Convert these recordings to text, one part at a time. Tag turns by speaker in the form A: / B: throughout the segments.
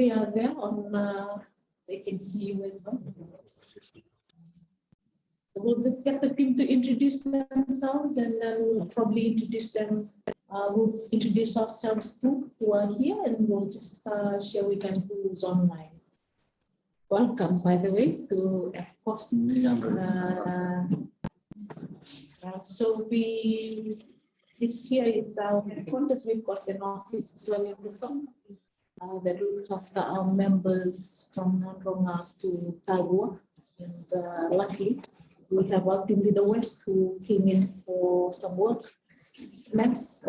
A: they are there on, they can see you as well. So we'll get the team to introduce themselves, and then we'll probably introduce them. We'll introduce ourselves too, who are here, and we'll just share with them who's online. Welcome, by the way, to FCOSS. So this here is our headquarters. We've got an office dwelling that looks after our members from Nandronga to Talua. And luckily, we have our team leader West who came in for some work. Max,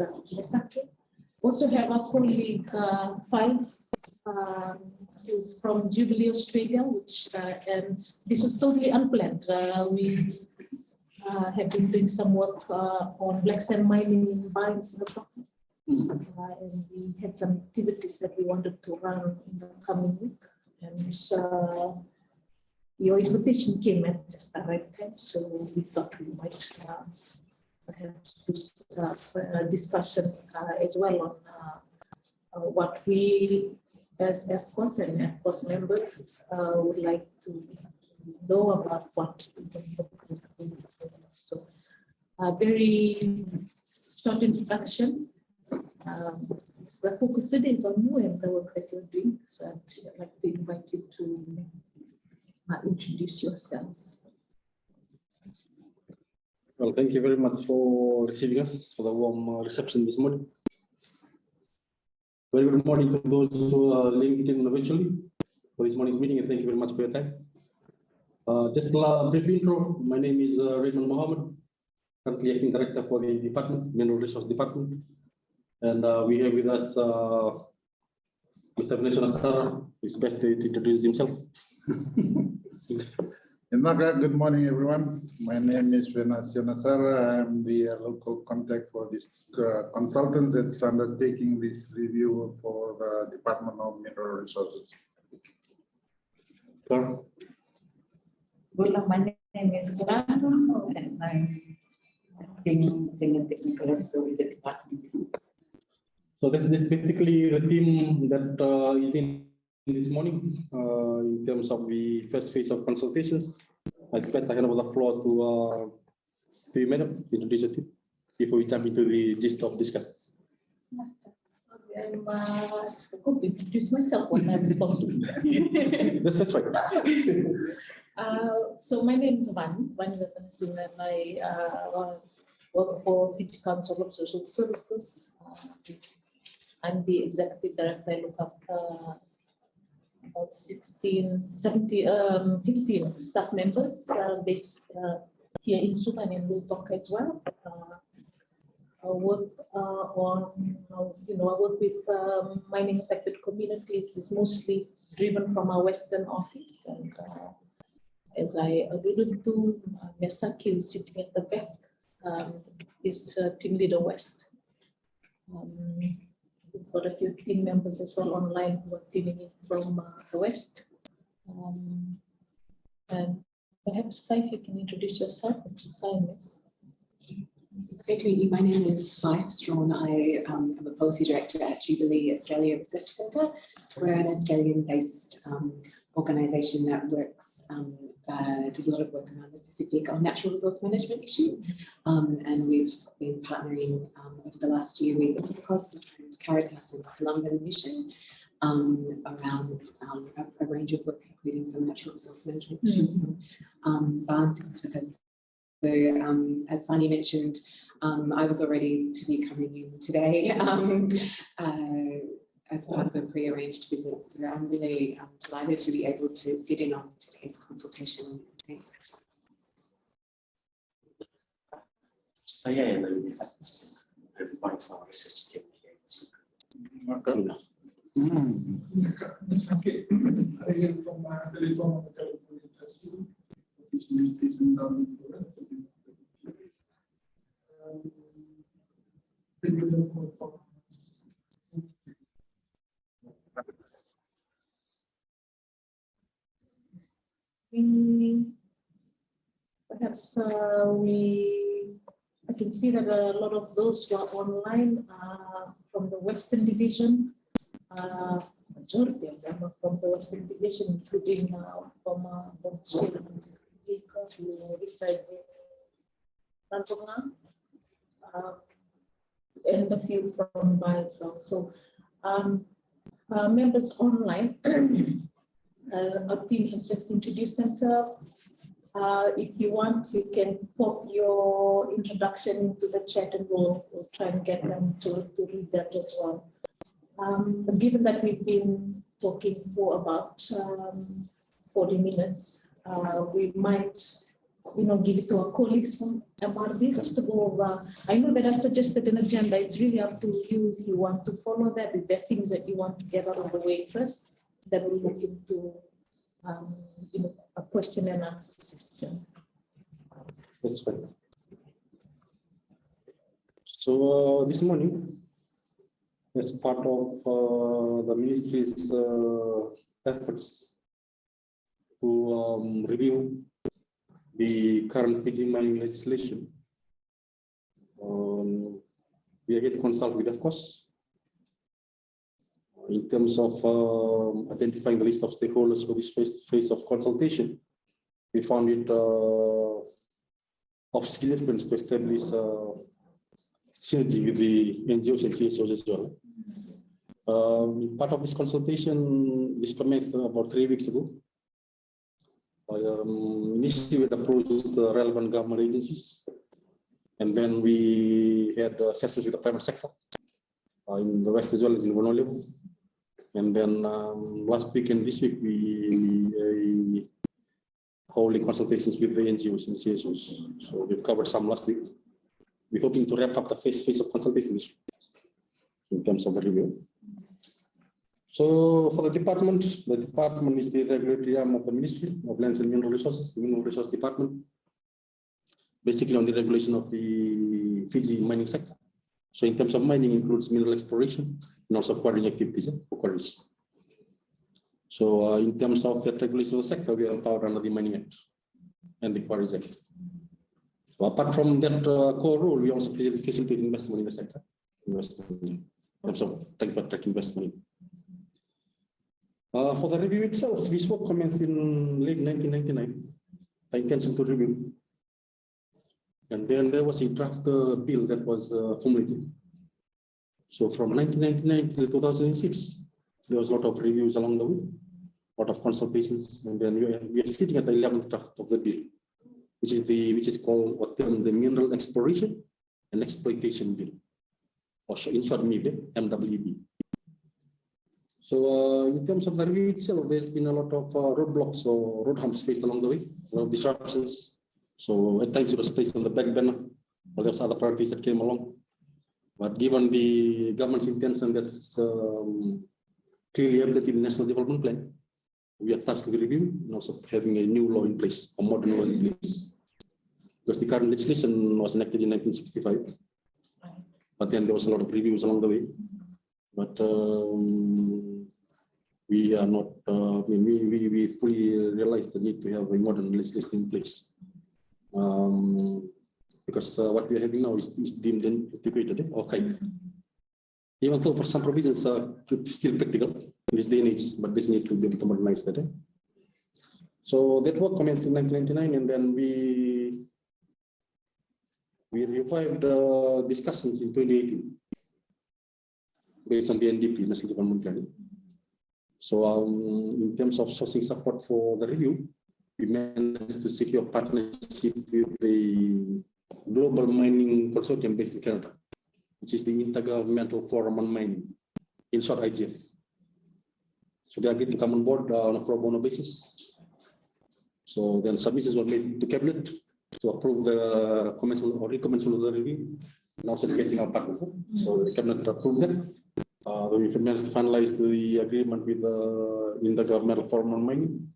A: also have our colleague Five, who's from Jubilee, Australia, which and this was totally unplanned. We have been doing some work on black sand mining in Barnes, and we had some activities that we wanted to run in the coming week. And so your invitation came at just the right time, so we thought we might have a discussion as well on what we as FCOSS and FCOSS members would like to know about what. So a very short introduction. The focus today is on you and the work that you're doing. So I'd like to invite you to introduce yourselves.
B: Well, thank you very much for receiving us, for the warm reception this morning. Very good morning to those who are linked in virtually for this morning's meeting, and thank you very much for your time. Just a brief intro. My name is Raymond Mohammed, currently acting director for the department, Mineral Resource Department. And we have with us Mr. Vanessa Nasara. It's best to introduce himself.
C: Good morning, everyone. My name is Vanessa Nasara. I'm the local contact for this consultant that's undertaking this review for the Department of Mineral Resources.
B: Sure.
D: Well, my name is Grano, and I'm acting senior technical officer with the department.
B: So that's basically the team that is in this morning in terms of the first phase of consultations. I expect I hand over the floor to you, madam, to introduce the team before we jump into the gist of discussions.
A: I'm going to introduce myself when I'm talking.
B: That's right.
A: So my name is Van Singh, and I work for Fiji Council of Social Services. I'm the executive director. I look after about 15 staff members based here in Sudan and in Lutok as well. I work on, I work with mining affected communities. Is mostly driven from our Western office, and as I alluded to, Mesaki, who's sitting at the back, is team leader West. We've got a few team members as well online who are tuning in from the West. And perhaps Fife, you can introduce yourself and just sign this.
E: It's great to meet you. My name is Fife Strawn. I am a policy director at Jubilee Australia Research Centre. So we're an Australian-based organisation that works, does a lot of work around the Pacific on natural resource management issues. And we've been partnering over the last year with FCOSS and Caritas and Colombian Mission around a range of work, including some natural resource management issues. So, as Vani mentioned, I was all ready to be coming in today as part of a pre-arranged visit. So I'm really delighted to be able to sit in on today's consultation. Thanks.
F: So yeah, and then that's one of our research team here.
A: Perhaps I can see that a lot of those who are online from the Western Division. majority of them are from the Western Division, including former Chairman who resides in Tanzania, and a few from Bai as well. So members online, our team has just introduced themselves. If you want, you can pop your introduction into the chat and we'll try and get them to read that as well. Given that we've been talking for about 40 minutes, we might give it to our colleagues from MRD just to go over. I know that I suggested an agenda. It's really up to you if you want to follow that. If there are things that you want to get out of the way first, then we'll look into a question and answer session.
B: That's fine. So this morning, as part of the ministry's efforts to review the current Fiji mining legislation, we are here to consult with FCOSS in terms of identifying the list of stakeholders for this phase of consultation. We found it of significance to establish synergy with the NGOs and CSOs as well. Part of this consultation, this commenced about 3 weeks ago. Initially, we approached the relevant government agencies, and then we had sessions with the private sector in the West as well as in Honolulu. And then last week and this week, we holding consultations with the NGOs and CSOs. So we've covered some last week. We're hoping to wrap up the phase of consultation this week in terms of the review. So for the department is the regulatory arm of the Ministry of Lands and Mineral Resources, the Mineral Resource Department, basically on the regulation of the Fiji mining sector. So in terms of mining includes mineral exploration and also quarrying activities for quarries. So in terms of that regulation of the sector, we are empowered under the Mining Act and the Quarries Act. So apart from that core role, we also facilitate investment in the sector, in terms of track investment. For the review itself, this work commenced in late 1999, the intention to review. And then there was a draft bill that was formulated. So from 1999 till 2006, there was a lot of reviews along the way, a lot of consultations, and then we are sitting at the 11th draft of the bill, which is called what term the Mineral Exploration and Exploitation Bill, or in short, MWB. So in terms of the review itself, there's been a lot of roadblocks or road humps faced along the way, a lot of disruptions. So at times it was placed on the back burner, or there was other priorities that came along. But given the government's intention that's clearly updated in the National Development Plan, we are tasked with review and also having a new law in place, a modern law in place. Because the current legislation was enacted in 1965, but then there was a lot of reviews along the way. But we are not, we fully realize the need to have a modern legislation in place. Because what we are having now is deemed antiquated, okay. Even though for some provisions are still practical in this day and age, but this need to be modernized. So that work commenced in 1999, and then we revived discussions in 2018 based on the NDP, National Development Plan. So in terms of sourcing support for the review, we managed to secure partnership with the Global Mining Consortium based in Canada, which is the Intergovernmental Forum on Mining, in short IGF. So they agreed to come on board on a pro bono basis. So then submissions were made to Cabinet to approve the commencement or recommencement of the review, and also getting our partners. So the Cabinet approved that. We managed to finalize the agreement with the Intergovernmental Forum on Mining.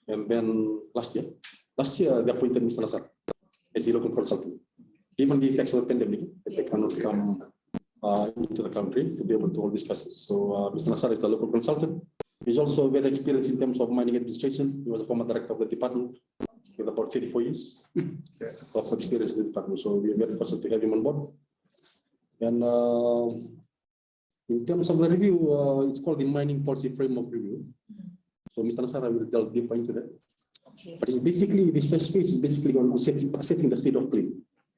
B: And then last year they appointed Mr. Nasar as the local consultant. Given the effects of the pandemic, they cannot come into the country to be able to hold discussions. So Mr. Nasar is the local consultant. He's also very experienced in terms of mining administration. He was a former director of the department with about 34 years of experience in the department. So we are very fortunate to have him on board. And In terms of the review, it's called the mining policy framework review. So Mr. Nasara will delve deeper into that.
A: Okay.
B: But it's basically, the first phase is basically on assessing the state of play.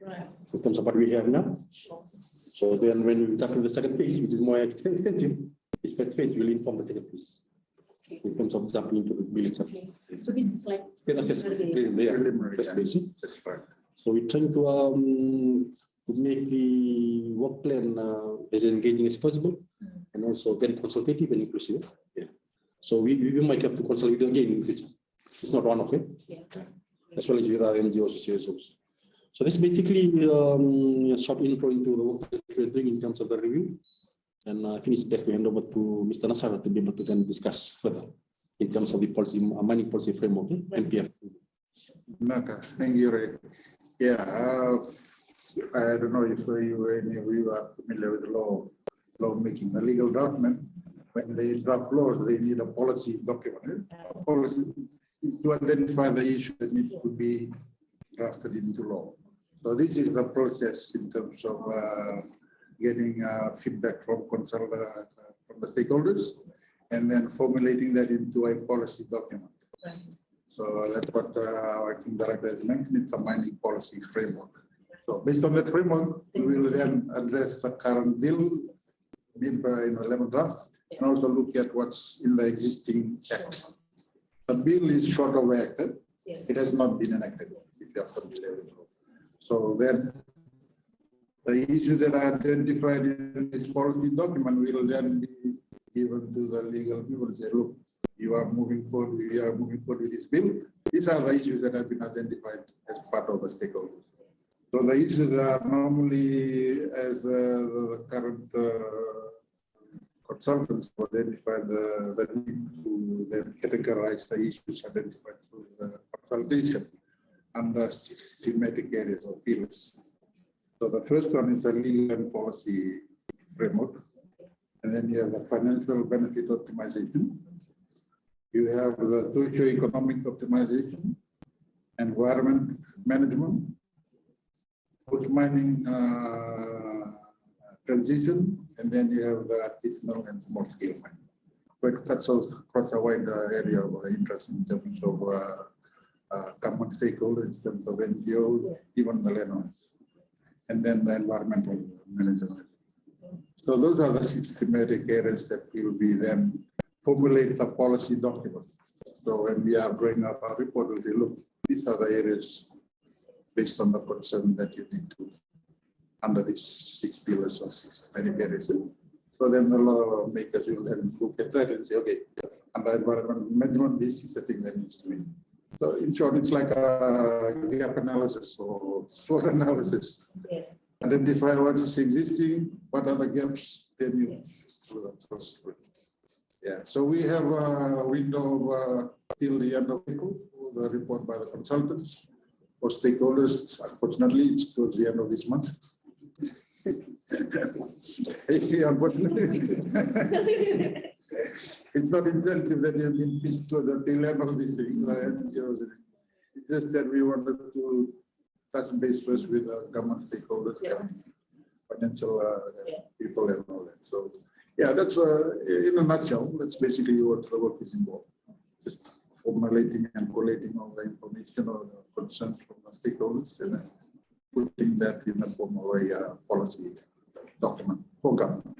A: Right.
B: So in terms of what we have now.
A: Sure.
B: So then when we jump to the second phase, which is more expensive, the first phase will inform the second phase.
A: Okay.
B: In terms of jumping into the building sector.
A: Okay. So this is like.
C: Preliminary,
B: First phase.
C: That's fine.
B: So we're trying to make the work plan as engaging as possible, and also very consultative and inclusive. Yeah. So we might have to consult with again in the future. It's not one of it,
A: Yeah.
B: as well as with our NGOs, CSOs. So this basically a short intro into the work that we're doing in terms of the review. And I think it's best to hand over to Mr. Nasara to be able to then discuss further in terms of the policy, mining policy framework, MPF.
C: Okay, thank you, Ray. Yeah, I don't know if any of you are familiar with lawmaking, the legal document. When they draft laws, they need a policy document, a policy to identify the issue that needs to be drafted into law. So this is the process in terms of getting feedback from the stakeholders, and then formulating that into a policy document.
A: Right.
C: So that's what our acting director has mentioned. It's a mining policy framework. So based on that framework, we will then address the current bill in the 11th draft, and also look at what's in the existing act. The bill is short of acted.
A: Yes.
C: It has not been enacted, if you are familiar with it. So then the issues that are identified in this policy document will then be given to the legal people and say, look, you are moving forward, we are moving forward with this bill. These are the issues that have been identified as part of the stakeholders. So the issues are normally, as the current consultants identified the need to then categorize the issues identified through the consultation under 6 thematic areas or pillars. So the first one is the legal and policy framework. And then you have the financial benefit optimization. You have the socio-economic optimization, environment management, post-mining transition, and then you have the artisanal and small-scale mining. So it cuts across a wide area of interest in terms of common stakeholders, in terms of NGOs, even the landowners, and then the environmental management. So those are the 6 thematic areas that will be then formulate the policy document. So when we are drawing up our report, we'll say, look, these are the areas based on the concern that you need to, under these 6 pillars or 6 thematic areas. So then the lawmakers will then look at that and say, okay, under environmental management, this is the thing that needs to be. So in short, it's like a gap analysis or SWOT analysis.
A: Yeah.
C: Identify what's existing, what are the gaps, then you do the first one. Yeah, so we have a window till the end of April for the report by the consultants. For stakeholders, unfortunately, it's towards the end of this month. Unfortunately. It's not intensive that you've been pitched to the tail end of this thing. It's just that we wanted to touch base first with government stakeholders, financial people and all that. So yeah, that's in a nutshell, that's basically what the work is involved. Just formulating and collating all the information or the concerns from the stakeholders and then putting that in the form of a policy document for government.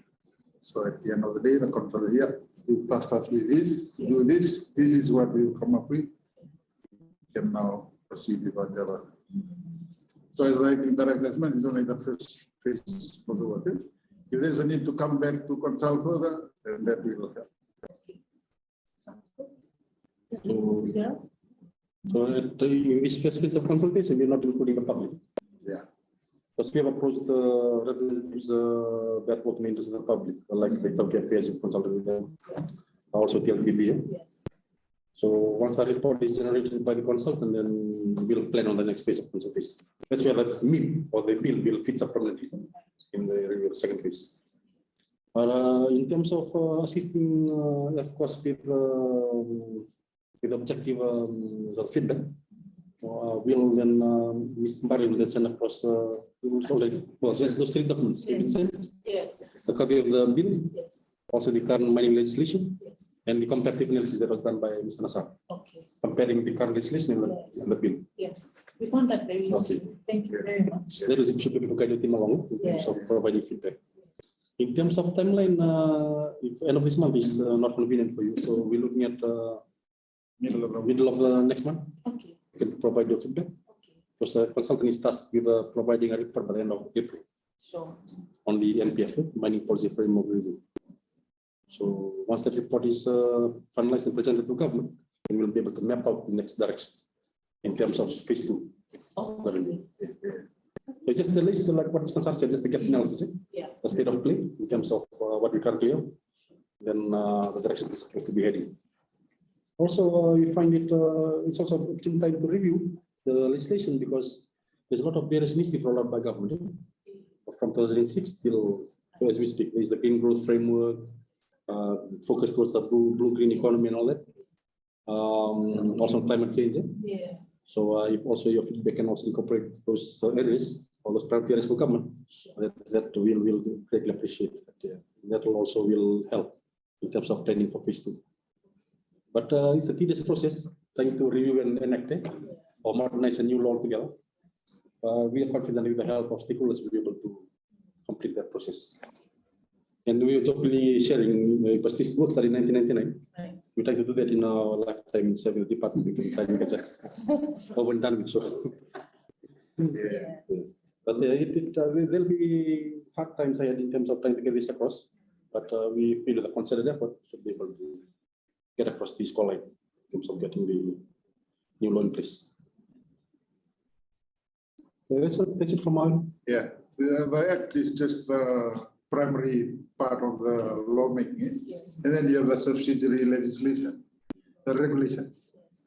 C: So at the end of the day, the controller here, you task us with this, do this, this is what we come up with. You can now proceed with whatever. So as I think director has mentioned, it's only the first phase of the work. If there's a need to come back to consult further, then that we will help.
B: So in this first phase of consultation, we're not including the public.
C: Yeah.
B: Because we have approached the representatives that work in the interest of the public, like the healthcare affairs consulted with them, also TLTB.
A: Yes.
B: So once the report is generated by the consultant, then we'll plan on the next phase of consultation. That's where the MIP or the bill will fit up permanently in the review second phase. In terms of assisting FCOSS with objective feedback, will then Ms. Mbari will then send across those three documents. You will send
A: Yes.
B: a copy of the bill,
A: Yes.
B: also the current mining legislation,
A: Yes.
B: and the comparative analysis that was done by Mr. Nassar,
A: Okay.
B: comparing the current legislation and the bill.
A: Yes. We found that very useful. Thank you very much.
B: That is should be guided team along in terms of
A: Yes.
B: providing feedback. In terms of timeline, if end of this month is not convenient for you, so we're looking at middle of the next month.
A: Okay.
B: You can provide your feedback.
A: Okay.
B: Because the consultant is tasked with providing a report by the end of April
A: Sure.
B: on the MPF, Mining Policy Framework Review. So once that report is finalized and presented to government, then we'll be able to map out the next direction in terms of phase 2.
A: Oh,
B: It's just the latest, like what Mr. Nassar said, just the gap analysis,
A: yeah.
B: the state of play in terms of what we currently have, then the direction is supposed to be heading. Also, you find it's also opportune time to review the legislation because there's a lot of various initiatives rolled out by government. From 2006 till as we speak, there's the green growth framework, focus towards the blue-green economy and all that. Also climate change.
A: Yeah.
B: So if also your feedback can also incorporate those areas, all those priority areas for government, that will greatly appreciate. That will also will help in terms of planning for phase 2. But it's a tedious process, trying to review and enact or modernize a new law together. We are confident with the help of stakeholders we'll be able to complete that process. And we were jointly sharing, because this work started in 1999.
A: Right.
B: We try to do that in our lifetime in several departments. We can try to get that over and done with. So.
C: Yeah.
B: But there'll be hard times ahead in terms of trying to get this across. But we feel the concerted effort should be able to get across this call line in terms of getting the new law in place. That's it from our.
C: Yeah, the act is just the primary part of the lawmaking,
A: Yes.
C: and then you have the subsidiary legislation, the regulation.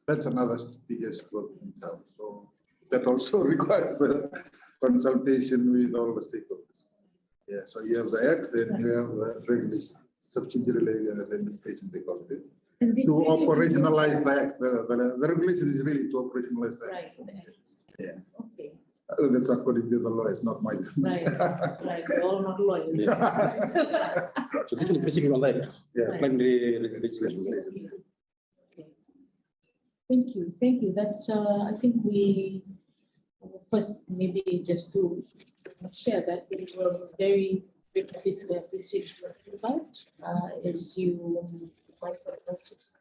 C: That's another tedious work in town. So that also requires consultation with all the stakeholders. Yeah, so you have the act, then you have the regulation, subsidiary legislation, they call it.
A: And this
C: To
A: really-
C: operationalize the act, the regulation is really to operationalize the act.
A: Right.
C: Yeah.
A: Okay.
C: That's according to the law, it's not my.
A: Right. Right. We're all not lawyers.
B: So this is basically on that.
C: Yeah.
B: Primary legislation.
A: Okay. Thank you. Thank you. That's, I think we first maybe just to share that we were very happy to have received your invite. As you might have noticed,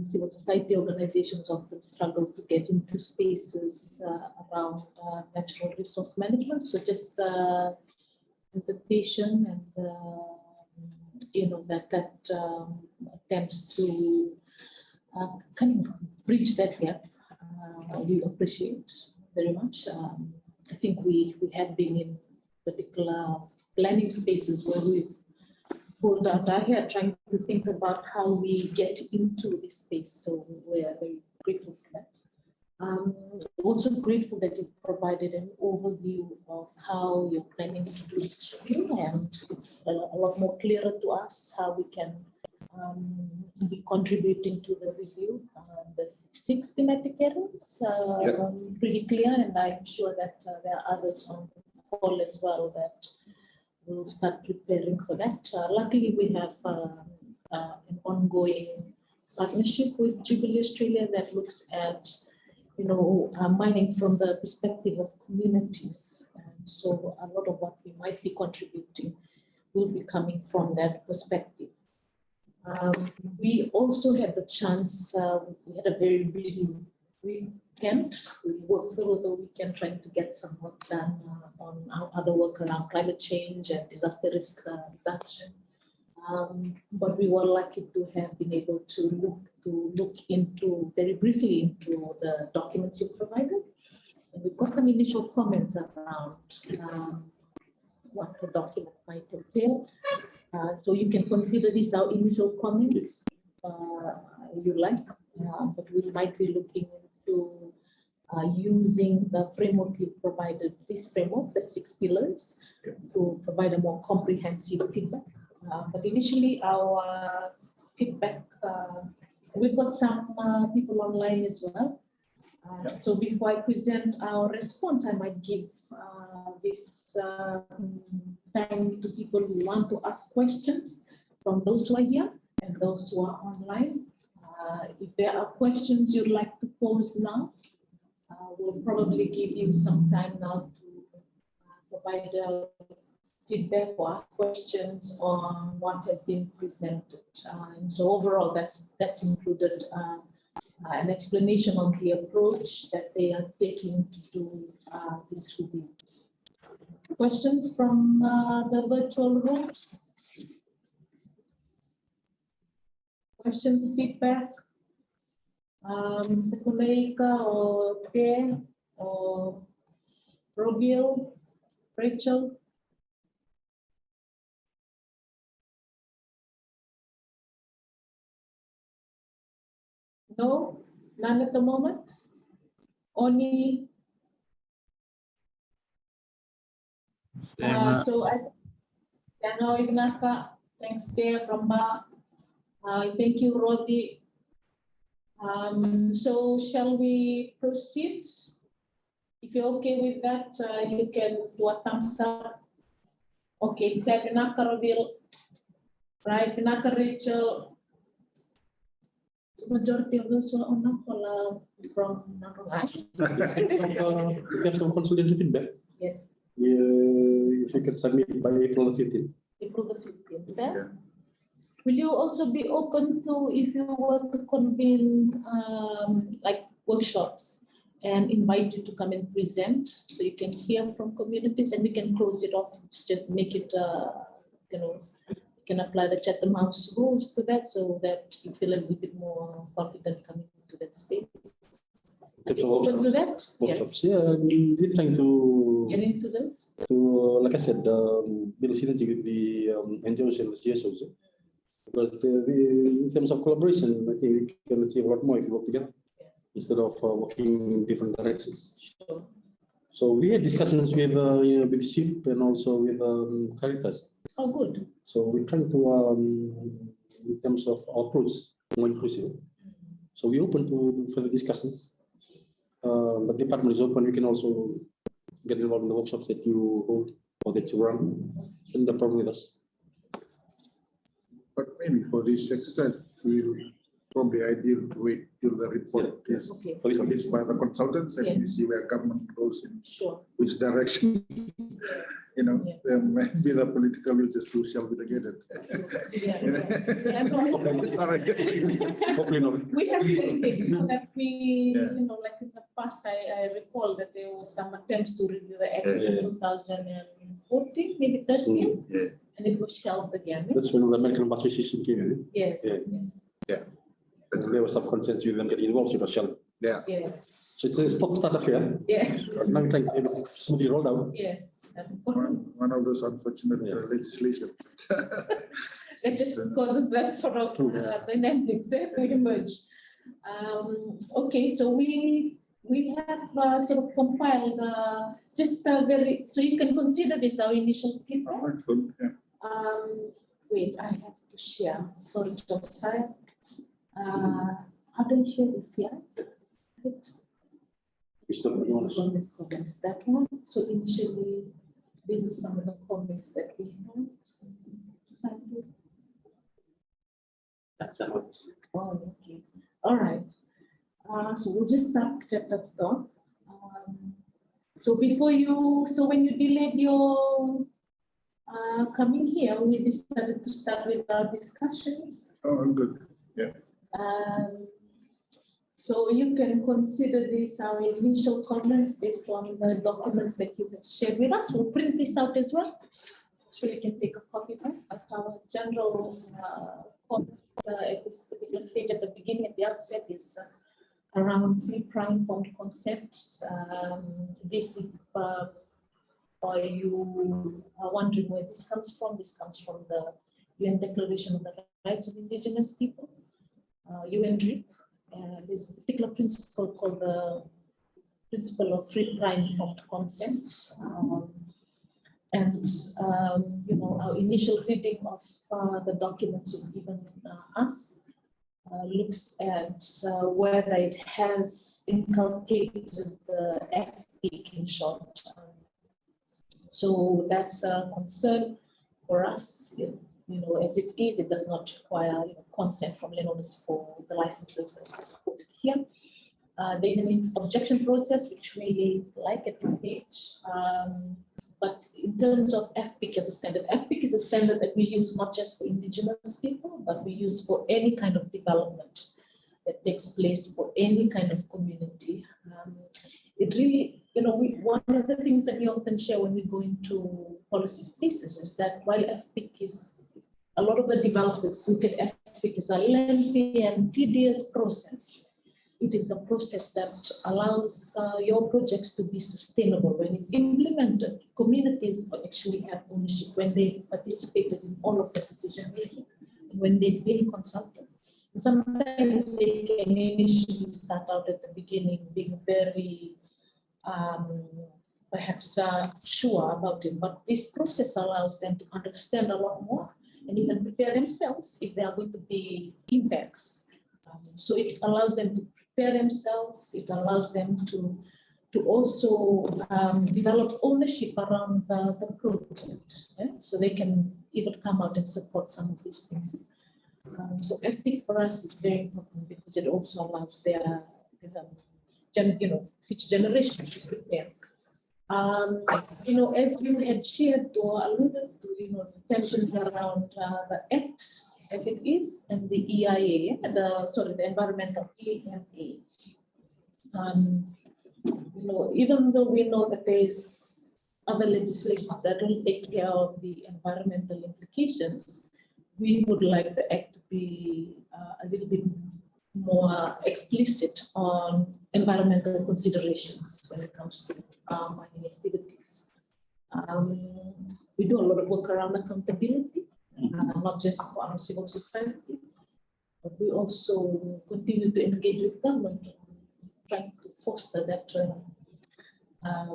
A: civil society organizations often struggle to get into spaces around natural resource management. So just invitation and that attempts to kind of bridge that gap. We appreciate very much. I think we have been in particular planning spaces where we've pulled out our hair trying to think about how we get into this space. So we're very grateful for that. Also grateful that you've provided an overview of how you're planning to do this review, and it's a lot more clearer to us how we can be contributing to the review. The 6 thematic areas, pretty clear, and I'm sure that there are others on the call as well that we'll start preparing for that. Luckily, we have an ongoing partnership with Jubilee Australia that looks at, mining from the perspective of communities. And so a lot of what we might be contributing will be coming from that perspective. We also had the chance, we had a very busy weekend. We worked through the weekend trying to get some work done on our other work around climate change and disaster risk reduction. But we were lucky to have been able to look into very briefly into the documents you provided. And we've got some initial comments around what the document might entail. So you can consider this our initial comments, you like, but we might be looking into using the framework you provided, this framework, the 6 pillars, to provide a more comprehensive feedback. But initially our feedback, we've got some people online as well. So before I present our response, I might give this time to people who want to ask questions from those who are here and those who are online. If there are questions you'd like to pose now, we'll probably give you some time now to provide feedback or ask questions on what has been presented. And so overall, that's included an explanation on the approach that they are taking to do this review. Questions from the virtual room? Questions, feedback? Sekoleika or Claire or Robiel, Rachel? No, none at the moment. Only. So I know Ignaka, thanks there from Ba. Thank you, Rodi. So shall we proceed? If you're okay with that, you can do a thumbs up. Okay, so Ignaka Robil, right? Ignaka Rachel. Majority of those who are on from Nanronga.
B: In terms of consultation feedback,
A: Yes,
B: if you can submit by April 15th.
A: April the 15th. Okay?
C: Yeah.
A: Will you also be open to, if you were to convene like workshops and invite you to come and present, so you can hear from communities and we can close it off, just make it, you know, you can apply the Chatham House rules to that so that you feel a little bit more confident coming into that space. Are you open to that?
B: Workshops, yeah, we're trying to
A: Get into those?
B: like I said, build synergy with the NGOs and the CSOs. Because in terms of collaboration, I think we can achieve a lot more if we work together instead of working in different directions.
A: Sure.
B: So we had discussions with SIP and also with Caritas.
A: Oh, good.
B: So we're trying to, in terms of our approach, more inclusive. So we're open to further discussions. But the department is open. We can also get involved in the workshops that you hold or that you run. Shouldn't be a problem with us.
C: But maybe for this exercise, we'll probably ideal to wait till the report is
A: Okay,
C: released by the consultants and you
A: Yes.
C: see where government goes in
A: sure.
C: which direction. You know,
A: Yeah.
C: then maybe the political will just shall be together.
A: Yeah, yeah.
B: Hopefully not.
A: We have you know, that we,
C: Yeah.
A: you know, like in the past, I recall that there was some attempts to review the act
B: Yeah.
A: in 2014, maybe 13,
C: Yeah.
A: and it was shelved again.
B: That's when the American Bar Association came in.
A: Yes,
B: Yeah.
A: yes,
B: And there was some concerns with them getting involved with Shell.
C: Yeah.
A: yes,
B: So it's a stop-start affair.
A: yes,
B: Now we're trying to smoothly roll out.
A: yes. And
C: One of those unfortunate
B: Yeah.
C: legislation.
A: that just causes that sort of dynamics that emerge. Okay, so we have sort of compiled just a very, so you can consider this our initial feedback.
C: That's good, yeah.
A: Wait, I have to share. Sorry, Josiah. How do I share this here? Right.
B: We still don't want to.
A: Comment comments, that one. So initially, this is some of the comments that we have. Josiah,
F: That's that one.
A: oh, okay. All right. So we'll just start at the top. So before you, so when you delayed your coming here, we decided to start with our discussions.
C: Oh, good.
A: So you can consider this our initial comments based on the documents that you have shared with us. We'll print this out as well, so you can take a copy of it. But our general comment at this particular stage at the beginning, at the outset, is around 3 prime formed concepts. This is you are wondering where this comes from the UN Declaration of the Rights of Indigenous People, UN DRIP. There's a particular principle called the principle of 3 prime formed consent. You know, our initial reading of the documents you've given us looks at whether it has inculcated the ethic in short. So that's a concern for us. As it is, it does not require consent from landowners for the licenses that are quoted here. There's an objection process which we like at this stage. But in terms of FPIC as a standard, FPIC is a standard that we use not just for indigenous people, but we use for any kind of development that takes place for any kind of community. It really, one of the things that we often share when we go into policy spaces is that while FPIC is, a lot of the developers look at FPIC as a lengthy and tedious process. It is a process that allows your projects to be sustainable. When it's implemented, communities actually have ownership when they participated in all of the decision making, and when they've been consulted. Sometimes they can initially start out at the beginning being very perhaps sure about it, but this process allows them to understand a lot more and even prepare themselves if there are going to be impacts. So it allows them to prepare themselves. It allows them to also develop ownership around the project, so they can even come out and support some of these things. So FPIC for us is very important because it also allows their future generation to prepare. As you had shared or alluded to, the tensions around the Act as it is and the EIA, the environmental EMA. Even though we know that there is other legislation that will take care of the environmental implications, we would like the Act to be a little bit more explicit on environmental considerations when it comes to mining activities. We do a lot of work around accountability, not just for our civil society, but we also continue to engage with government, trying to foster that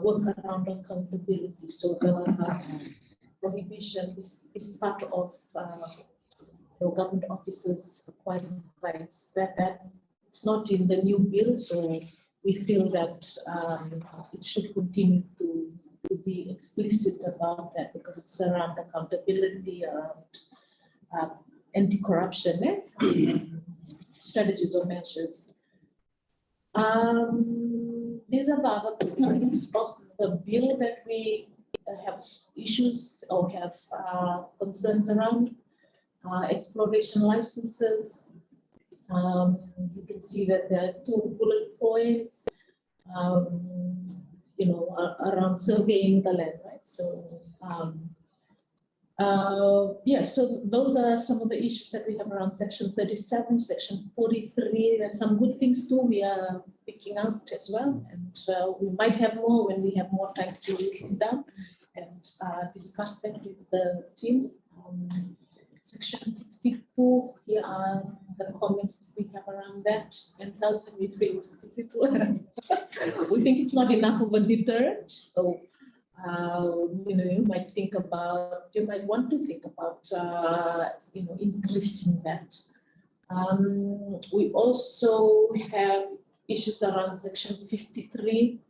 A: work around accountability. So the prohibition is part of government officers acquiring rights. That it's not in the new bill, so we feel that it should continue to be explicit about that because it's around accountability, around anti-corruption, strategies or measures. These are the other points of the bill that we have issues or have concerns around. Exploration licenses. You can see that there are 2 bullet points, around surveying the land, right? So, so those are some of the issues that we have around Section 37, Section 43. There's some good things too we are picking out as well, and we might have more when we have more time to sit down and discuss them with the team. Section 52, here are the comments we have around that. 10,000 we feel is we think it's not enough of a deterrent. So, you might want to think about, increasing that. We also have issues around Section 53.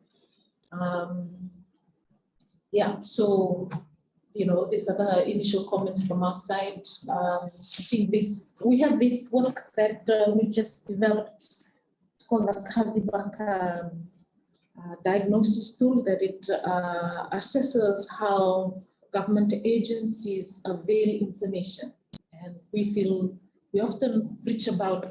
A: So, these are the initial comments from our side. I think we have this work that we just developed. It's called the Kalibaka diagnosis tool that it assesses how government agencies avail information. And we often preach about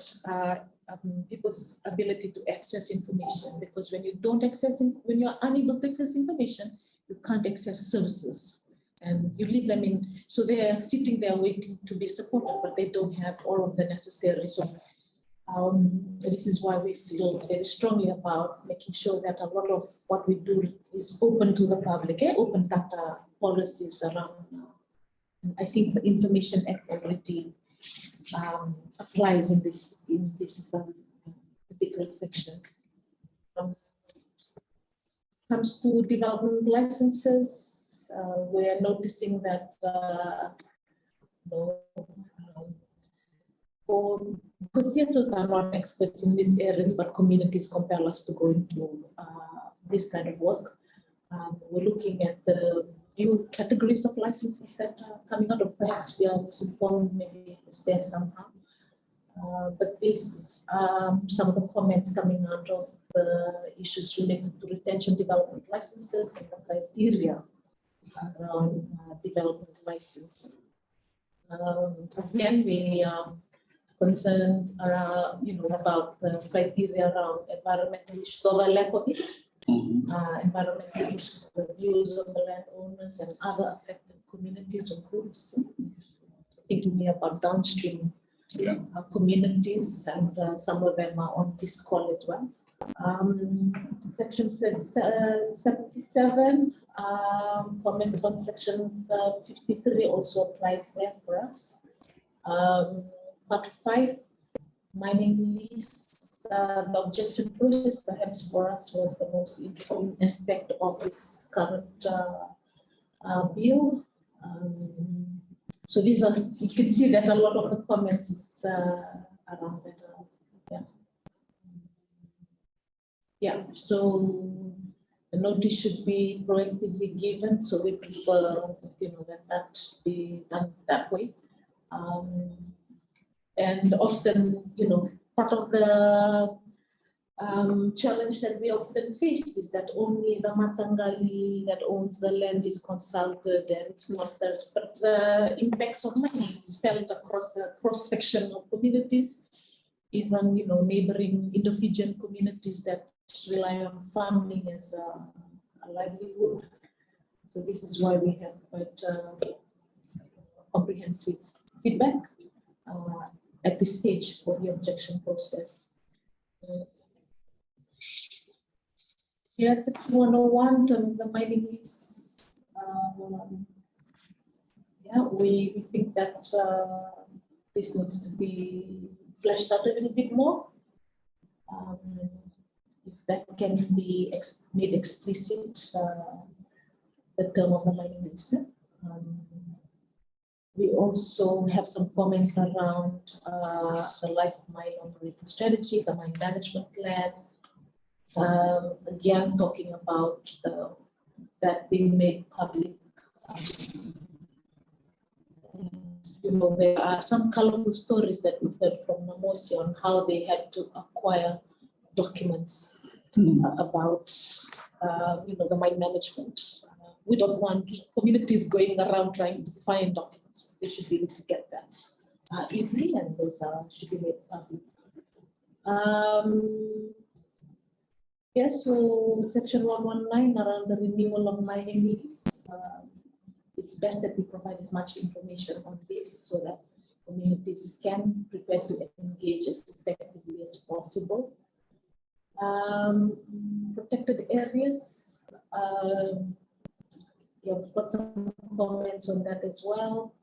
A: people's ability to access information, because when you're unable to access information, you can't access services. And you leave them in, so they're sitting there waiting to be supported, but they don't have all of the necessary. So this is why we feel very strongly about making sure that a lot of what we do is open to the public, open data policies around. And I think the Information Act already applies in this particular section. Comes to development licenses. We are noticing that for because theatres are not experts in these areas, but communities compel us to go into this kind of work. We're looking at the new categories of licenses that are coming out, or perhaps we are misinformed, maybe it's there somehow. But this, some of the comments coming out of the issues related to retention development licenses and the criteria around development licenses. Again, we are concerned around, about the criteria around environmental issues or the lack of it. Environmental issues, the views of the landowners and other affected communities or groups. Thinking about downstream communities, and some of them are on this call as well. Section 77, comment on section 53 also applies there for us. Part 5, mining lease, the objection process perhaps for us was the most interesting aspect of this current bill. So these are, you can see that a lot of the comments is around that. So the notice should be proactively given, so we prefer, that be done that way. And often, part of the challenge that we often face is that only the Matsangali that owns the land is consulted, and it's not the rest, but the impacts of mining is felt across a cross-section of communities, even neighboring Indo-Fijian communities that rely on farming as a livelihood. So this is why we have quite comprehensive feedback at this stage for the objection process. Yes, 101 terms the mining lease. We think that this needs to be fleshed out a little bit more. If that can be made explicit, the term of the mining lease. We also have some comments around the life of mine operating strategy, the mine management plan. Again, talking about that being made public. There are some colorful stories that we've heard from Namosi on how they had to acquire documents about, the mine management. We don't want communities going around trying to find documents. They should be able to get that easily, and those should be made public. Yes, so section 119 around the renewal of mining lease. It's best that we provide as much information on this so that communities can prepare to engage as effectively as possible. Protected areas. We've got some comments on that as well.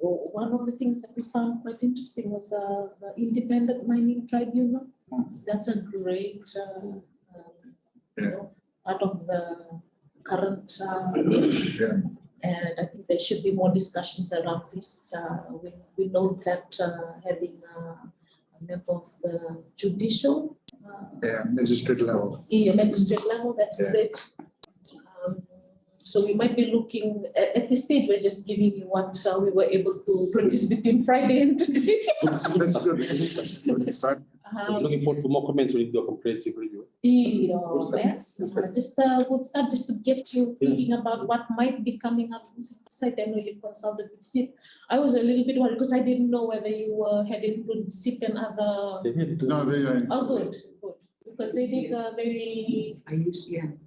A: One of the things that we found quite interesting was the independent mining tribunal. That's a great part of the current bill. And I think there should be more discussions around this. We know that having a member of the judicial
C: magistrate level.
A: Magistrate level, that's great. So we might be looking at this stage. We're just giving you what we were able to produce between Friday and today.
C: That's good.
B: So looking forward to more comments when we do a comprehensive review.
A: Yes, would start just to get you thinking about what might be coming up from the site. I know you consulted with SIP. I was a little bit worried because I didn't know whether you had included SIP and other.
C: No, they are.
A: Oh, good. Because they did very.
B: IUCN.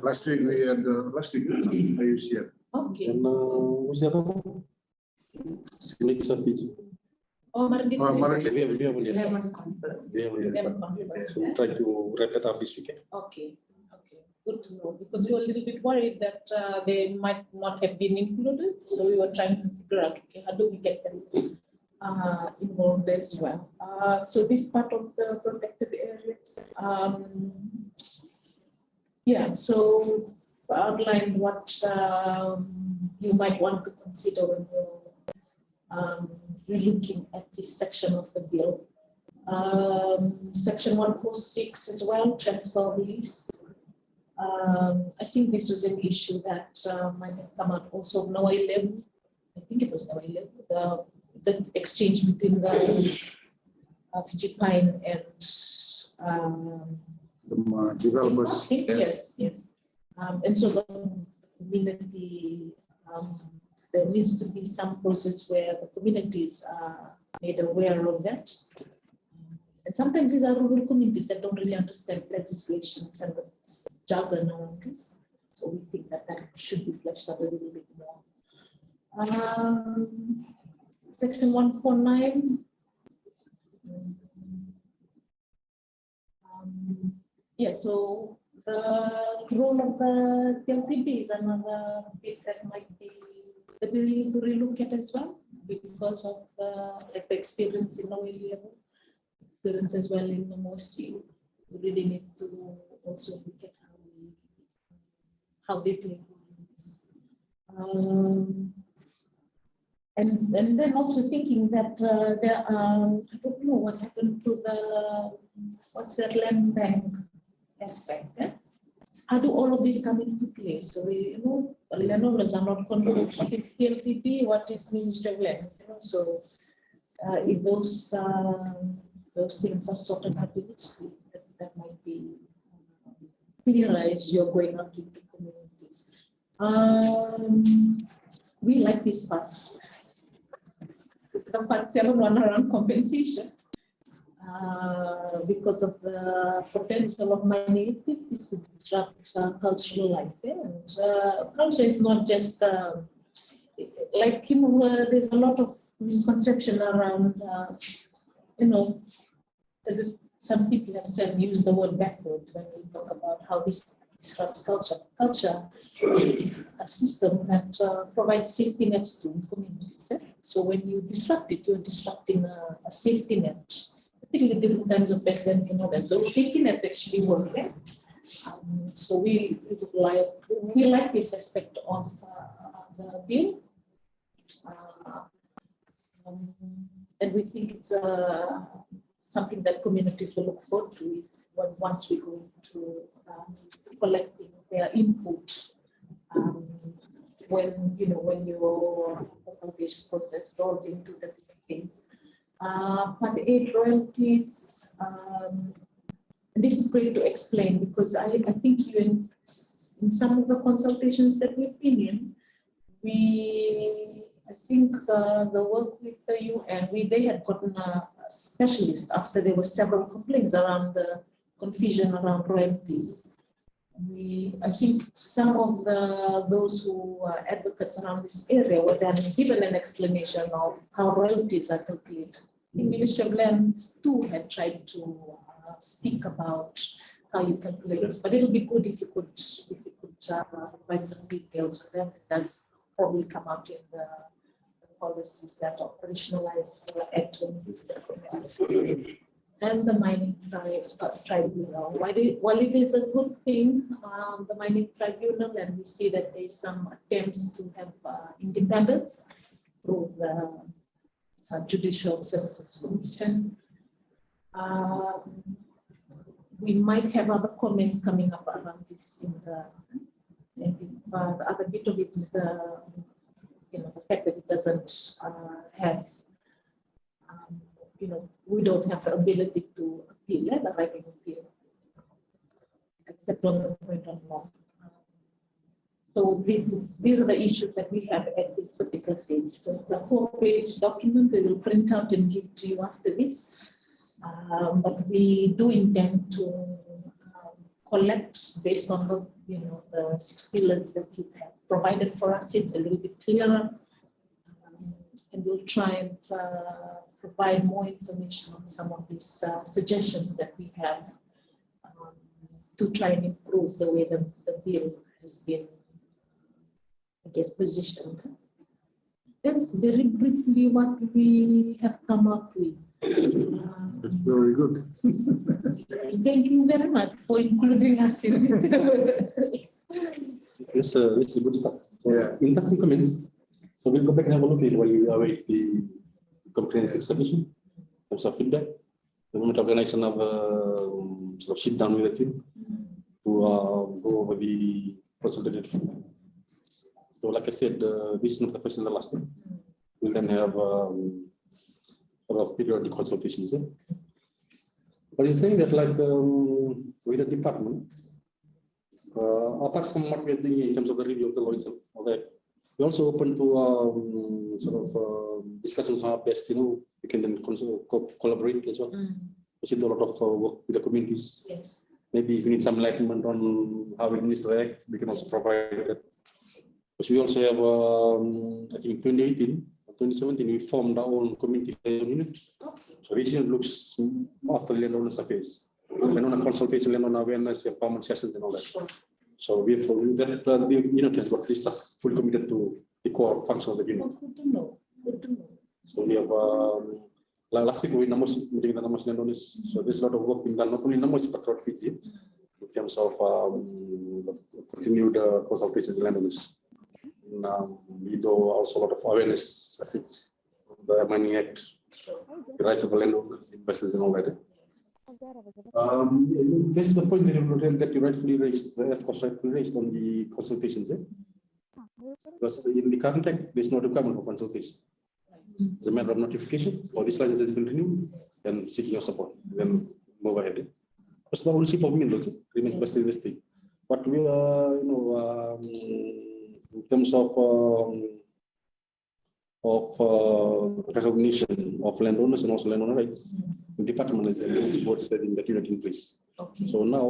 C: Last week we had IUCN.
A: Okay.
B: And what's the other one?
A: Oh, MRD.
B: We haven't So try to wrap it up this weekend.
A: Okay. Good to know, because we were a little bit worried that they might not have been included. So we were trying to figure out, okay, how do we get them involved as well. So this part of the protected areas. So outlined what you might want to consider when you're relooking at this section of the bill. Section 146 as well, transfer release. I think this was an issue that might have come out also of Noah 11. I think it was Noah 11, the exchange between the Fiji Pine and
C: developers.
A: yes. And so the community, there needs to be some process where the communities are made aware of that. And sometimes these are rural communities that don't really understand legislations and the jargon around this. So we think that that should be fleshed out a little bit more. Section 149. Yeah, so the role of the LPB is another bit that might be that we need to relook at as well, because of like the experience in OA level, experience as well in the MOSI. We really need to also look at how they play this. And then also thinking that there are, I don't know what happened to the, what's that land bank aspect. Eh? How do all of this come into play? So we, landowners are not controlled. What is CLTP? What is Ministry of Lands? So if those things are sorted out initially, that might be clearer as you're going out into communities. We like this part. The part 7 one around compensation. Because of the potential of mining activities to disrupt cultural life. And culture is not just like, there's a lot of misconception around, some people have said, use the word backward when we talk about how this disrupts culture. Culture is a system that provides safety nets to communities. So when you disrupt it, you're disrupting a safety net. Particularly different times of accident, that those safety nets actually work. So we like this aspect of the bill. And we think it's something that communities will look forward to once we go into collecting their input when your application process rolled into the things. Part 8 royalties. This is great to explain because I think you in some of the consultations that we've been in, I think the work with the UN, they had gotten a specialist after there were several complaints around the confusion around royalties. I think some of those who are advocates around this area were then given an explanation of how royalties are calculated. The Ministry of Lands too had tried to speak about how you calculate it, but it'll be good if you could provide some details for them. That's probably come out in the policies that operationalize the Act 20. And the mining tribunal. While it is a good thing, the mining tribunal, and we see that there's some attempts to have independence through the Judicial Services Commission. We might have other comments coming up around this the other bit of it is the fact that it doesn't have we don't have the ability to appeal, the right of appeal, except on the point on law. So these are the issues that we have at this particular stage. So the 4-page document we will print out and give to you after this. But we do intend to collect based on the 6 pillars that you have provided for us. It's a little bit clearer, and we'll try and provide more information on some of these suggestions that we have to try and improve the way the bill has been, positioned. That's very briefly what we have come up with.
C: That's very good.
A: Thank you very much for including us in it.
B: This is a good start. So, interesting comments. So we'll go back and have a look at while we await the comprehensive submission, in terms of feedback. We might organize another sort of sit down with the team to go over the consolidated feedback. So like I said, this is not the first and the last thing. We'll then have sort of periodic consultations. But in saying that, like with the department, apart from what we're doing in terms of the review of the law itself, we're also open to sort of discussions on how best, we can then collaborate as well. We should do a lot of work with the communities.
A: Yes.
B: Maybe if you need some enlightenment on how we administer the act, we can also provide that. Because we also have, I think 2018, 2017, we formed our own community liaison unit. So this unit looks after landowners affairs, landowner consultation, landowner awareness, empowerment sessions, and all that. So the unit has got this stuff fully committed to the core function of the unit.
A: Good to know. Good to know.
B: So we have last week we meeting the Namas landowners. So there's a lot of work being done not only in Namas but throughout Fiji in terms of continued consultation with landowners. We do also a lot of awareness, the Mining Act, the rights of the landowners, investors, and all that. This is the point that you rightfully raised, the FCOSS rightfully raised on the consultations. Because in the current act, there's no requirement for consultation. It's a matter of notification, or this license has been renewed, then seeking your support, then move ahead. Because the ownership of minerals remains vested in the state. But we are, in terms of recognition of landowners and also landowner rights, the department is board setting that unit in place.
A: Okay.
B: So now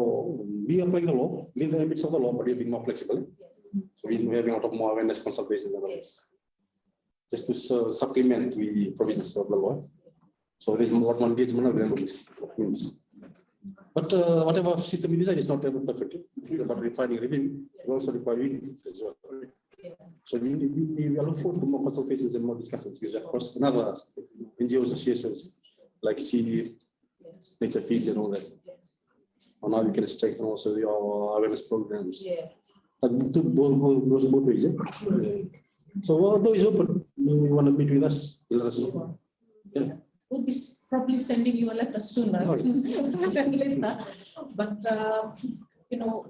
B: we are applying the law, within the limits of the law, but we are being more flexible.
A: Yes.
B: So we're having a lot of more awareness consultations and others, just to supplement the provisions of the law. So there's more engagement of landowners. But whatever system we design is not ever perfect. But refining review, we also require reviews as well. So we look forward to more consultations and more discussions with, of course, another NGO associations like CD, Nature Feeds, and all that. On how we can strengthen also our awareness programs.
A: Yeah.
B: But goes both ways. So although it's open, you want to meet with us, let us know. Yeah.
A: We'll be probably sending you a letter sooner than later. But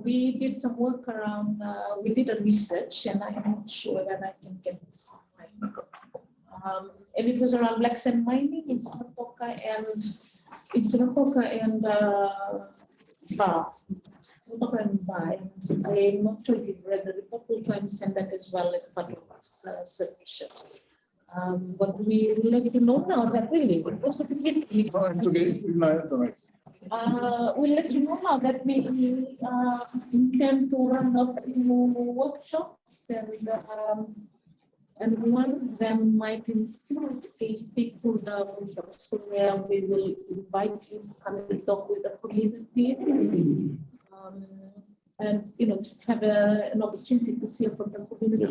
A: we did some work around. We did a research, and I'm not sure that I can get this. And it was around black sand mining in Sinatoka and Ba. I'm not sure if you've read the report. We'll try and send that as well as part of this submission. But we will let you know now that really.
C: It's okay.
A: We'll let you know now that we intend to run a few workshops, and one of them might include a stakeholder workshop, so where we will invite you to come and talk with the community, and just have an opportunity to hear from the community.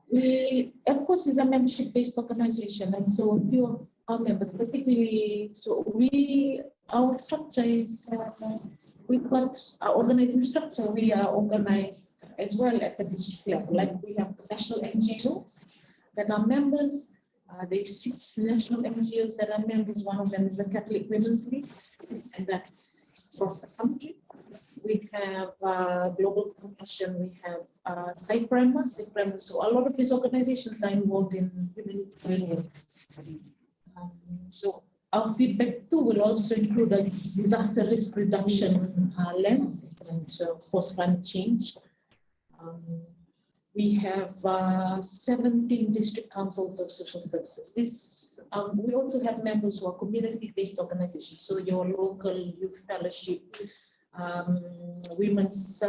A: We, of course, is a membership-based organization, and so a few of our members, particularly, our structure is, we've got our organizing structure, we are organized as well at the district level. Like we have national NGOs that are members, there's 6 national NGOs that are members, one of them is the Catholic Women's League, and that's across the country. We have Global Compassion, we have Cyprema. So a lot of these organizations are involved in humanitarian. So our feedback too will also include a disaster risk reduction lens and of course climate change. We have 17 district councils of social services. We also have members who are community-based organizations. So your local youth fellowship, women's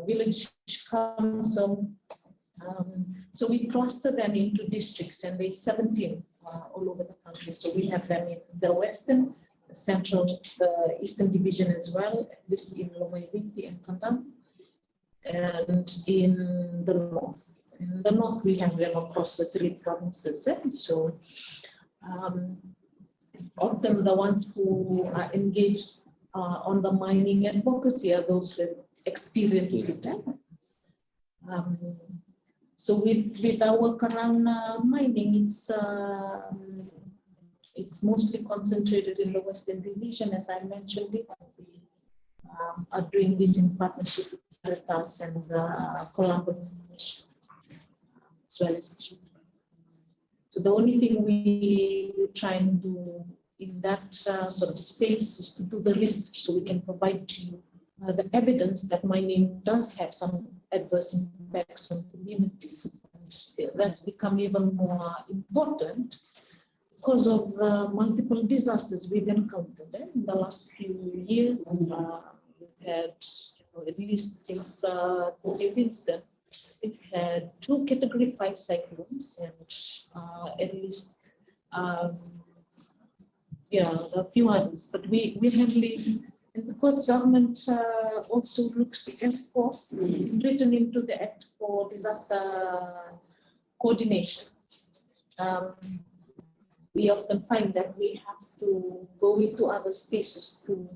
A: village council. So we cluster them into districts, and there's 17 all over the country. So we have them in the Western, the Central, the Eastern Division as well, this in Lomaiviti and Kandam, and in the North. In the North, we have them across the 3 provinces. And so often the ones who are engaged on the mining advocacy are those with experience with that. So with our work around mining, it's mostly concentrated in the Western Division, as I mentioned it. We are doing this in partnership with Caritas and collaboration as well as Jubilee. So the only thing we try and do in that sort of space is to do the research so we can provide to you the evidence that mining does have some adverse impacts on communities. And that's become even more important because of multiple disasters we've encountered in the last few years. We've had, at least since the incident, we've had 2 Category 5 cyclones and at least a few others. But we're handling, and because government also looks to FCOSS, written into the Act for Disaster Coordination. We often find that we have to go into other spaces to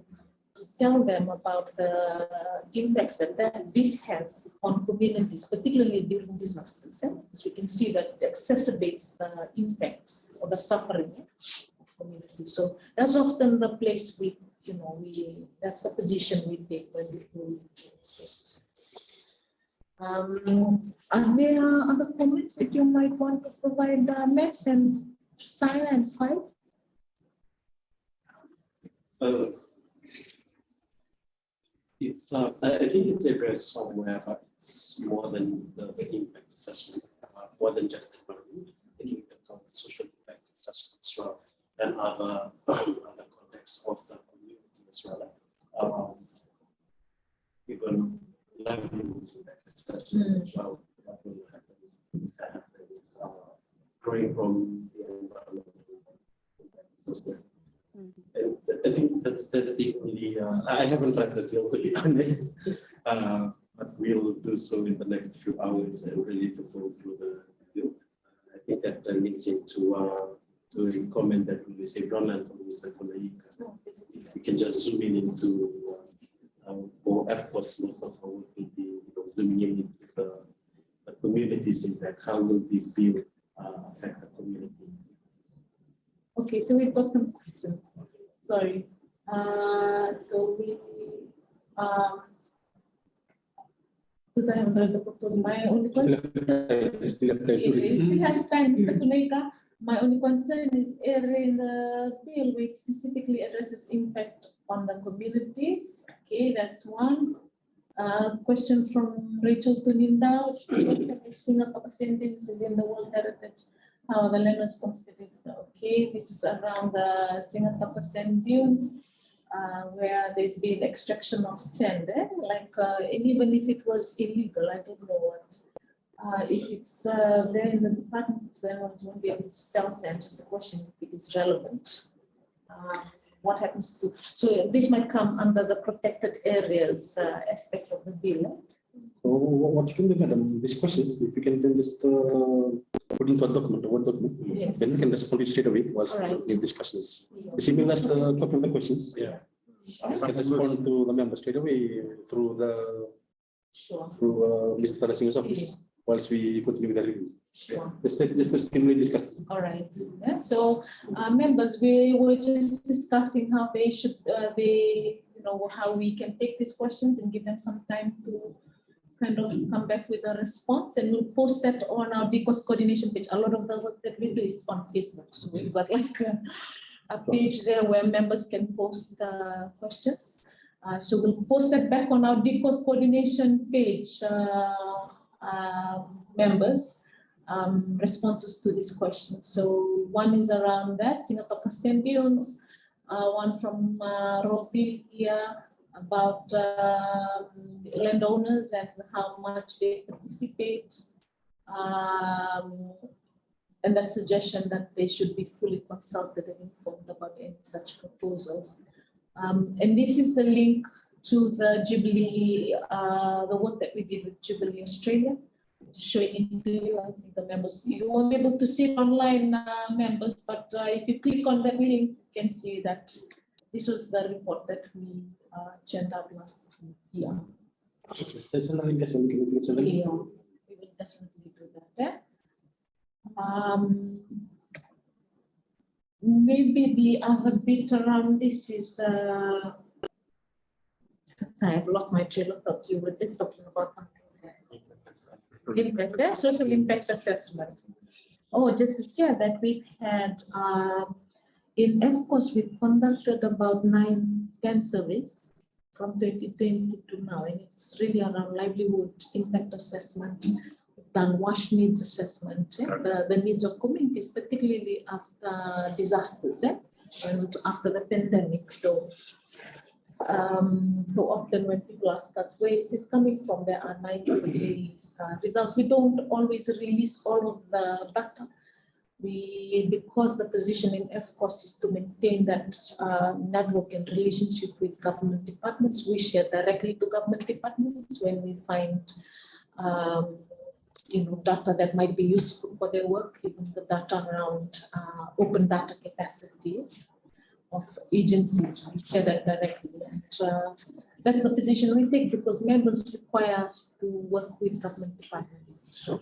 A: tell them about the impacts that this has on communities, particularly during disasters. Because we can see that it exacerbates the impacts or the suffering of communities. So that's often the place that's the position we take when we go into spaces. Are there other comments that you might want to provide, Max and Sarah and Five?
F: I think it's addressed somewhere, but it's more than the impact assessment, more than just the environment. I think it can count social impact assessment as well, and other contexts of the community as well. Even livelihood impact assessment as well, what will happen, growing from the environment. And I think that's the only, I haven't read the deal, to be honest, but we'll do so in the next few hours and really to go through the deal. I think that links into a comment that we received online from Mr. Kolaika. If we can just zoom in into for FCOSS, not how it will be zooming in into the community's impact. How will this bill affect the community?
A: Okay, so we've got some questions. Sorry. So we, because I haven't read the proposal, my only question, if we have time, Mr. Kolaika, my only concern is area in the bill which specifically addresses impact on the communities. Okay, that's one. Question from Rachel Tuninda, which is Singapore sentences in the World Heritage. How the land was considered. Okay, this is around the Singapore sand dunes, where there's been extraction of sand. And even if it was illegal, I don't know what. If it's there in the department, then one won't be able to sell sand. Just the question if it is relevant. What happens to? So this might come under the protected areas aspect of the bill.
B: So what you can do, madam, these questions, if you can then just put into a document, a Word document,
A: Yes.
B: then we can respond to it straight away whilst we discussions. Just email us the copy of the questions.
C: Yeah.
B: We can respond to the members straight away through Mr. Tadasing's office whilst we continue with the review.
A: Sure.
B: Just stimulate discussion.
A: All right. Yeah. So members, we were just discussing how they should, how we can take these questions and give them some time to kind of come back with a response, and we'll post that on our FCOSS coordination page. A lot of the work that we do is on Facebook. So we've got like a page there where members can post the questions. So we'll post that back on our FCOSS coordination page, members. Responses to these questions. So one is around that, Singapore sand dunes, one from Roville here about landowners and how much they participate, and that suggestion that they should be fully consulted and informed about any such proposals. And this is the link to the Jubilee, the work that we did with Jubilee Australia. Showing it to you, I think the members, you won't be able to see it online, members, but if you click on that link, you can see that this was the report that we churned out last year.
B: Send a link as well.
A: We will definitely do that. Maybe the other bit around this is, I've lost my trail of thoughts. You were just talking about something. Impact, social impact assessment. Oh, just to share that we've had, in FCOSS, we've conducted about 10 surveys from 2020 to now, and it's really around livelihood impact assessment. We've done WASH needs assessment, the needs of communities, particularly after disasters, and after the pandemic. So often when people ask us where is it coming from, there are 90 results. We don't always release all of the data. Because the position in FCOSS is to maintain that network and relationship with government departments, we share directly to government departments when we find data that might be useful for their work, even the data around open data capacity of agencies, we share that directly. And that's the position we take because members require us to work with government departments. So,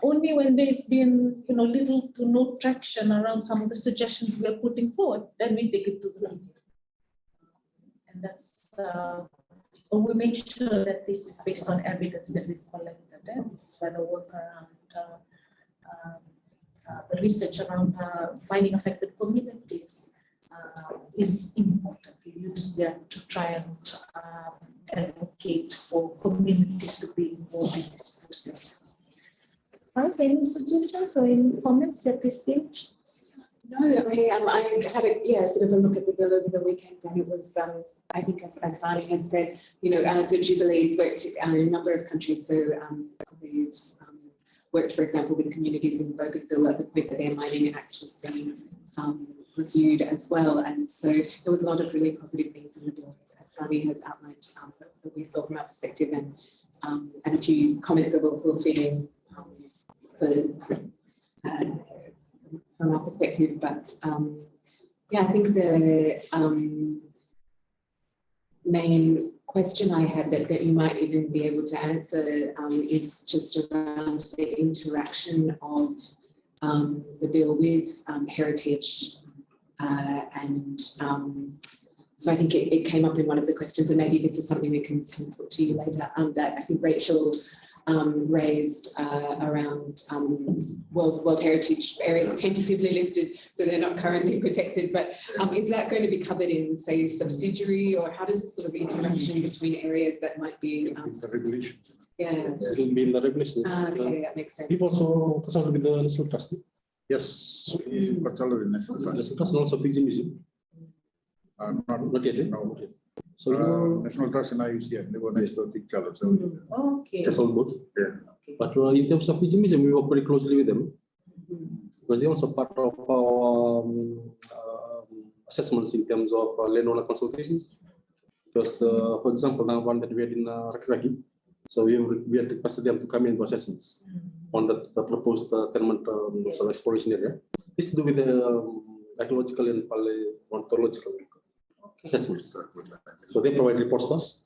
A: only when there's been little to no traction around some of the suggestions we are putting forward, then we take it to the media. And that's we make sure that this is based on evidence that we've collected. And this is where the work around the research around mining affected communities is important. We use that to try and advocate for communities to be involved in this process. Any suggestions or any comments at this stage?
E: No, I had a bit of a look at the bill over the weekend, and it was I think as Vani had said, so Jubilee's worked in a number of countries. So we've worked, for example, with communities in Bougainville at the point that their mining act was being reviewed as well. And so there was a lot of really positive things in the bill, as Vani has outlined, that we saw from our perspective, and a few comments that will feed in from our perspective. But I think the main question I had that you might even be able to answer is just around the interaction of the bill with heritage, and so I think it came up in one of the questions, and maybe this is something we can put to you later, that I think Rachel raised around World Heritage areas tentatively listed, so they're not currently protected, but is that going to be covered in, say, subsidiary, or how does this sort of interaction between areas that might be
C: the regulations.
E: Yeah,
B: It will be in the regulations.
E: okay, that makes sense.
B: We've also consulted with the National Trust.
C: Yes, consulted with National Trust.
B: National Trust and also Fiji Museum. Not yet.
C: No.
B: Not yet. So
C: National Trust and IUCN, they were next to each other. So
A: Okay.
B: just on both.
C: yeah.
B: But in terms of Fiji Museum, we work very closely with them because they're also part of our assessments in terms of landowner consultations. Because, for example, now one that we had in Rakiraki, so we had requested them to come into assessments on the proposed tenement sort of exploration area. This is to do with the ecological and paleontological assessments. So they provide reports to us.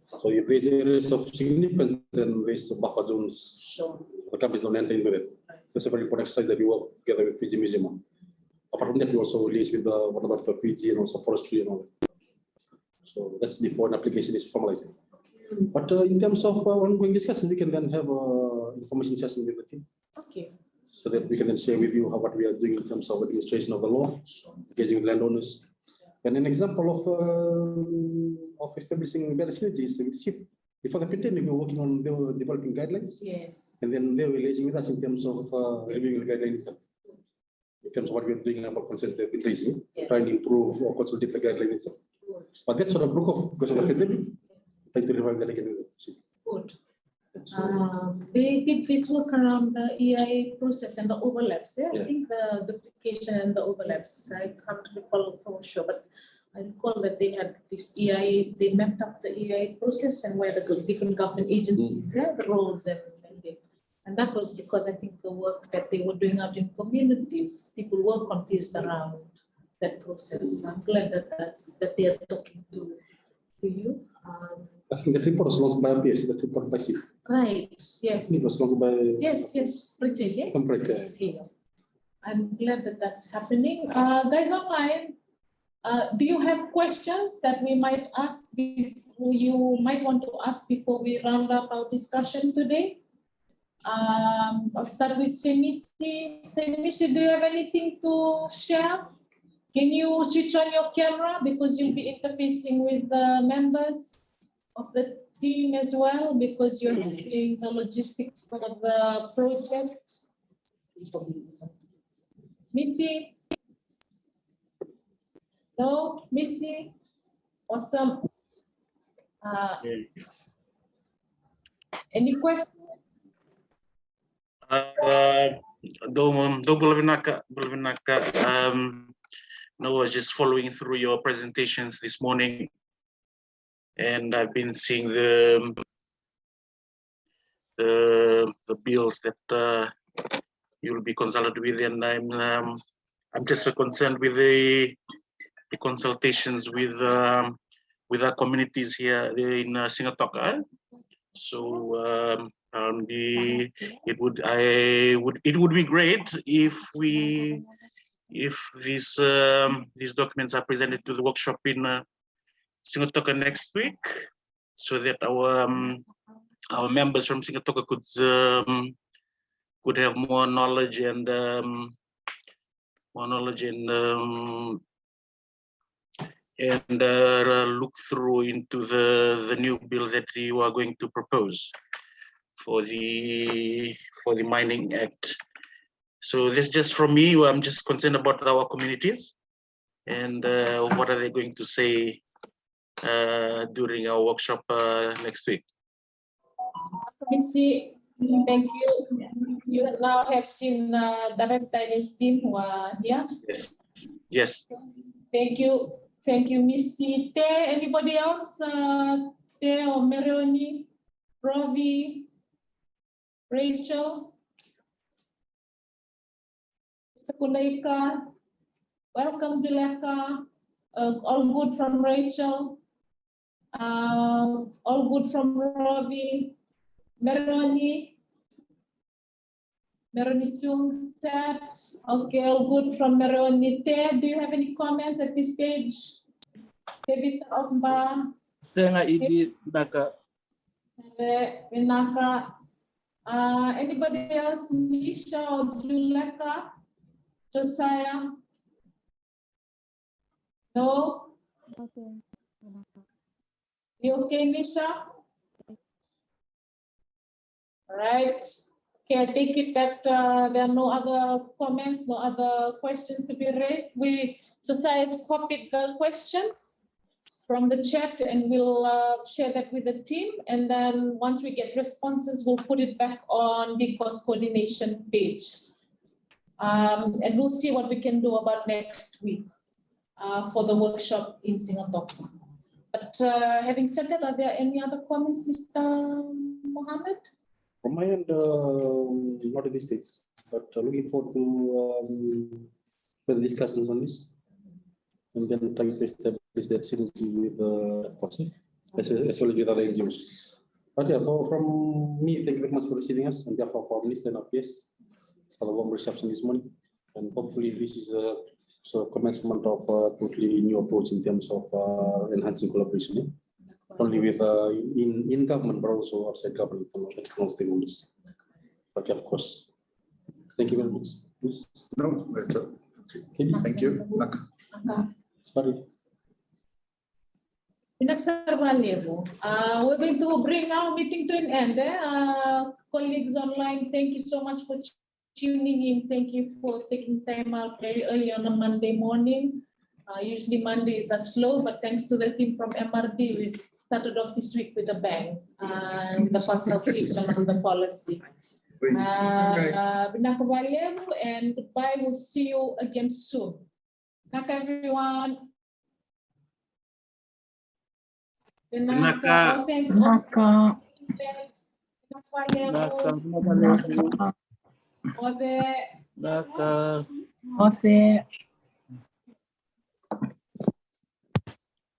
B: So if there's areas of significance, then there's buffer zones.
A: Sure.
B: The companies don't enter into it. That's a very important exercise that we work together with Fiji Museum on. Apart from that, we also liaise with what about for Fiji and also forestry and all that. So that's before an application is formalized. But in terms of ongoing discussion, we can then have information session with the team.
A: Okay.
B: So that we can then share with you what we are doing in terms of administration of the law, engaging with landowners. And an example of establishing better synergies with SHIP. Before the pandemic, we were working on developing guidelines.
A: Yes.
B: And then they were liaising with us in terms of reviewing the guidelines, in terms of what we are doing about consensus increasing, trying to improve or consolidate the guidelines. But that sort of broke off because of the pandemic. Trying to revive that again.
A: Good. They did this work around the EIA process and the overlaps. I think the duplication and the overlaps. I can't recall for sure, but I recall that they had this EIA. They mapped up the EIA process and where the different government agencies, the roles and that was because I think the work that they were doing out in communities, people were confused around that process. I'm glad that they are talking to you.
B: I think the report was launched by PS, the report by SIF.
A: Right, yes.
B: It was launched by.
A: Yes, Richard, yeah.
B: Yeah.
A: I'm glad that that's happening. Guys online, do you have questions that we might ask before you might want to ask before we round up our discussion today? I'll start with Semisi. Semisi, do you have anything to share? Can you switch on your camera because you'll be interfacing with the members of the team as well because you're doing the logistics for the project? Missy? No, Missy? Awesome. Any questions?
G: No, I was just following through your presentations this morning, and I've been seeing the bills that you'll be consulted with, and I'm just concerned with the consultations with our communities here in Singatoka. So it would be great if these documents are presented to the workshop in Singatoka next week, so that our members from Singatoka could have more knowledge and look through into the new bill that you are going to propose for the Mining Act. So this just from me. I'm just concerned about our communities and what are they going to say during our workshop next week.
A: Missy, thank you. You now have seen Director and his team who are here.
G: Yes. Yes.
A: Thank you. Thank you, Missy. Anybody else? Te or Marioni, Rovi, Rachel, Mr. Kulaika, welcome Bileka. All good from Rachel. All good from Rovi, Marioni. Marioni Chung, Ted. Okay, all good from Marioni. Ted, do you have any comments at this stage? David Omba.
H: Senga Idi Daka.
A: Vinaka. Anybody else? Nisha or Juleka? Josiah? No?
I: Okay.
A: You okay, Nisha? All right. Okay, I take it that there are no other comments, no other questions to be raised. Josiah has copied the questions from the chat and we'll share that with the team. And then once we get responses, we'll put it back on the FCOSS coordination page. And we'll see what we can do about next week for the workshop in Singapore. But having said that, are there any other comments, Mr. Mohammed?
B: From my end, not at this stage, but looking forward to further discussions on this, and then trying to establish that synergy with FCOSS, as well as with other NGOs. But yeah, from me, thank you very much for receiving us, and therefore for Minister and PS for the warm reception this morning, and hopefully this is a sort of commencement of a totally new approach in terms of enhancing collaboration. Yeah? Only with in government, but also outside government and external stakeholders. But yeah, of course. Thank you very much. Please.
C: No, that's it.
B: Okay.
C: Thank you. Nak.
B: Sorry.
A: We're going to bring our meeting to an end. Colleagues online, thank you so much for tuning in. Thank you for taking time out very early on a Monday morning. Usually Mondays are slow, but thanks to the team from MRD, we've started off this week with a bang and the consultation on the policy. And goodbye. We'll see you again soon. Naka everyone.
G: Naka.
A: Thanks.
H: Naka.
A: Naka.
H: Naka.